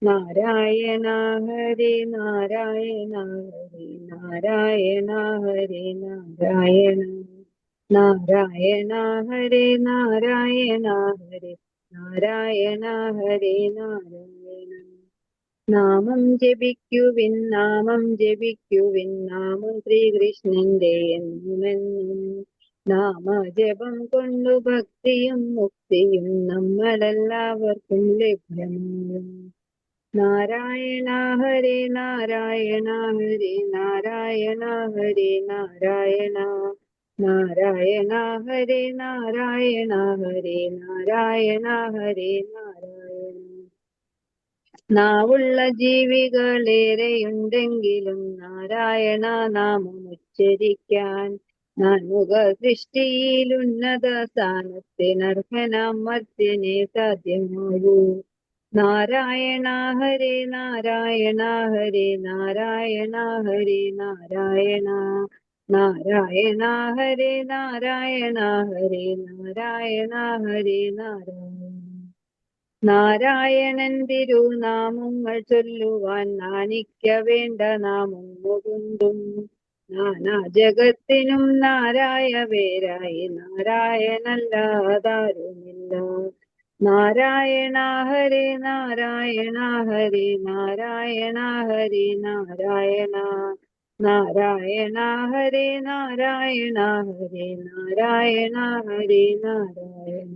നാരായണ ഹരി നാരായണ ഹരി നാരായണ ഹരി നാരായണ നാരായണ ഹരി നാരായണ ഹരി നാരായണ ഹരി നാരായണ. നാമം ജപിക്കുവിൻ നാമം ജപിക്കുവിൻ നാമം ശ്രീകൃഷ്ണന്റെ എന്നുമെന്നും. നാമജപം കൊണ്ടു ഭക്തിയും മുക്തിയും നമ്മളെല്ലാവർക്കും ലഭ്യമാകും. നാരായണ ഹരി നാരായണ ഹരി നാരായണ ഹരി നാരായണ നാരായണ ഹരി നാരായണ ഹരി നാരായണ ഹരി നാരായണ. നാവുള്ള ജീവികളേറെയുണ്ടെങ്കിലും നാരായണ നാമം ഉച്ചരിക്കാൻ നാൻമുഖ സൃഷ്ടിയിൽ ഉന്നത സ്ഥാനത്തിനർഹനാം മർത്യനെ സാധ്യമാകൂ. നാരായണ ഹരി നാരായണ ഹരി നാരായണ ഹരി നാരായണ നാരായണ ഹരി നാരായണ ഹരി നാരായണ ഹരി നാരായണ. നാരായണൻ തിരുനാമങ്ങൾ ചൊല്ലുവാൻ നാണിക്ക വേണ്ട നാമം മുകുന്തും. നാനാ ജഗത്തിനും നാരായ പേരായി നാരായണല്ലാതാരുമില്ല. നാരായണ ഹരി നാരായണ ഹരി നാരായണ ഹരി നാരായണ നാരായണ ഹരി നാരായണ ഹരി നാരായണ ഹരി നാരായണ.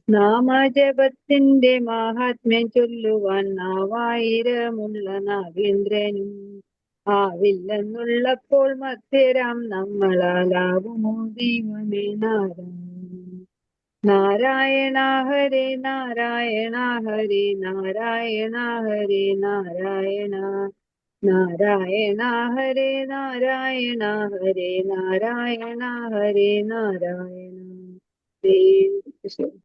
നാമജപത്തിന്റെ മാഹാത്മ്യം ചൊല്ലുവാൻ നാവായിരമുള്ള നാഗേന്ദ്രനും ആവില്ലെന്നുള്ളപ്പോൾ മധ്യരാം നമ്മളാലാവുമോ ദൈവമേ നാരായണ. നാരായണ ഹരി നാരായണ ഹരി നാരായണ ഹരി നാരായണ നാരായണ ഹരി നാരായണ ഹരി നാരായണ ഹരി നാരായണ. ദേവി